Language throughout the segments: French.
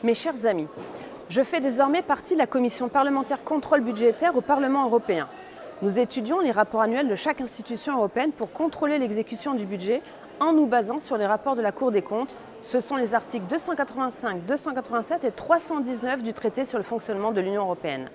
Mes chers amis, je fais désormais partie de la commission parlementaire contrôle budgétaire au Parlement européen. Nous étudions les rapports annuels de chaque institution européenne pour contrôler l'exécution du budget en nous basant sur les rapports de la Cour des comptes. Ce sont les articles 285, 287 et 319 du traité sur le fonctionnement de l'Union européenne.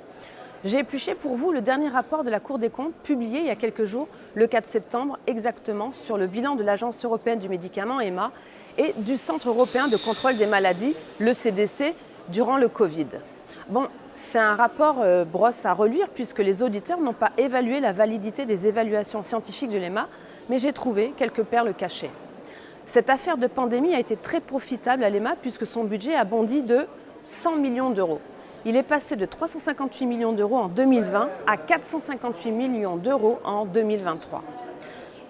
J'ai épluché pour vous le dernier rapport de la Cour des comptes publié il y a quelques jours, le 4 septembre exactement, sur le bilan de l'Agence européenne du médicament EMA et du Centre européen de contrôle des maladies, le CDC, durant le Covid. Bon, c'est un rapport brosse à relire puisque les auditeurs n'ont pas évalué la validité des évaluations scientifiques de l'EMA, mais j'ai trouvé quelques perles cachées. Cette affaire de pandémie a été très profitable à l'EMA puisque son budget a bondi de 100 millions d'euros. Il est passé de 358 millions d'euros en 2020 à 458 millions d'euros en 2023.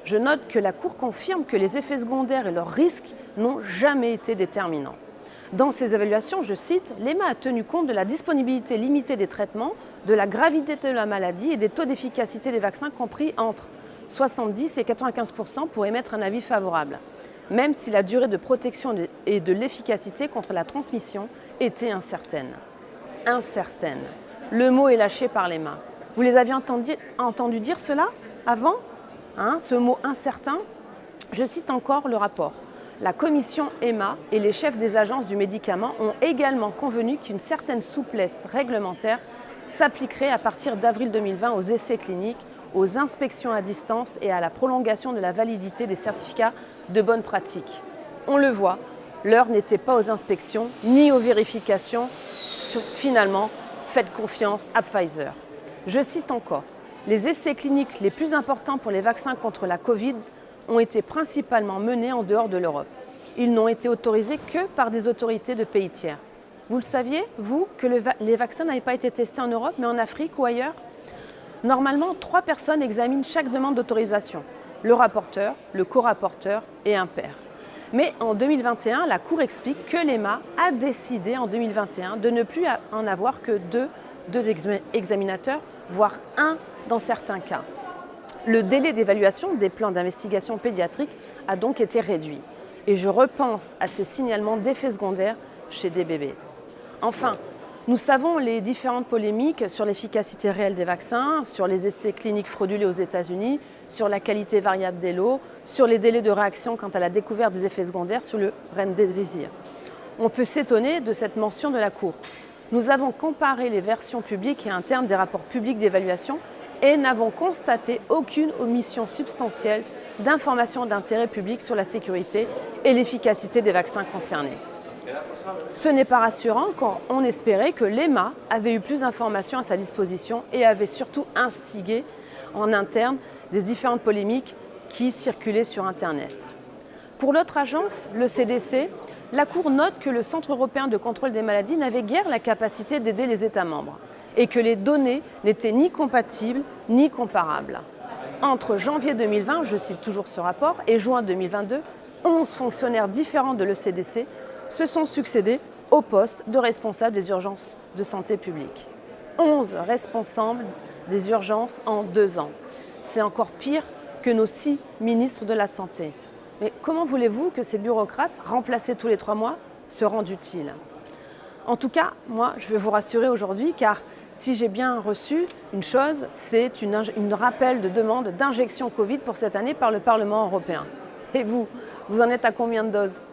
Je note que la Cour confirme que les effets secondaires et leurs risques n'ont jamais été déterminants. Dans ses évaluations, je cite, l'EMA a tenu compte de la disponibilité limitée des traitements, de la gravité de la maladie et des taux d'efficacité des vaccins compris entre 70 et 95% pour émettre un avis favorable, même si la durée de protection et de l'efficacité contre la transmission était incertaine. Incertaine. Le mot est lâché par l'EMA. Vous les aviez entendu dire cela avant, ce mot incertain? Je cite encore le rapport. La commission EMA et les chefs des agences du médicament ont également convenu qu'une certaine souplesse réglementaire s'appliquerait à partir d'avril 2020 aux essais cliniques, aux inspections à distance et à la prolongation de la validité des certificats de bonne pratique. On le voit, l'heure n'était pas aux inspections ni aux vérifications. Finalement, faites confiance à Pfizer. Je cite encore, les essais cliniques les plus importants pour les vaccins contre la Covid ont été principalement menés en dehors de l'Europe. Ils n'ont été autorisés que par des autorités de pays tiers. Vous le saviez, vous, que les vaccins n'avaient pas été testés en Europe, mais en Afrique ou ailleurs? Normalement, 3 personnes examinent chaque demande d'autorisation. Le rapporteur, le co-rapporteur et un pair. Mais en 2021, la Cour explique que l'EMA a décidé en 2021 de ne plus en avoir que deux examinateurs, voire un dans certains cas. Le délai d'évaluation des plans d'investigation pédiatrique a donc été réduit. Et je repense à ces signalements d'effets secondaires chez des bébés. Enfin, nous savons les différentes polémiques sur l'efficacité réelle des vaccins, sur les essais cliniques fraudulés aux États-Unis, sur la qualité variable des lots, sur les délais de réaction quant à la découverte des effets secondaires sur le remdesivir. On peut s'étonner de cette mention de la Cour. Nous avons comparé les versions publiques et internes des rapports publics d'évaluation et n'avons constaté aucune omission substantielle d'informations d'intérêt public sur la sécurité et l'efficacité des vaccins concernés. Ce n'est pas rassurant quand on espérait que l'EMA avait eu plus d'informations à sa disposition et avait surtout instigé en interne des différentes polémiques qui circulaient sur Internet. Pour l'autre agence, le CDC, la Cour note que le Centre européen de contrôle des maladies n'avait guère la capacité d'aider les États membres et que les données n'étaient ni compatibles ni comparables. Entre janvier 2020, je cite toujours ce rapport, et juin 2022, 11 fonctionnaires différents de l'ECDC se sont succédés au poste de responsable des urgences de santé publique. 11 responsables des urgences en 2 ans. C'est encore pire que nos 6 ministres de la Santé. Mais comment voulez-vous que ces bureaucrates, remplacés tous les 3 mois, se rendent utiles? En tout cas, moi, je vais vous rassurer aujourd'hui, car si j'ai bien reçu une chose, c'est une rappel de demande d'injection Covid pour cette année par le Parlement européen. Et vous en êtes à combien de doses?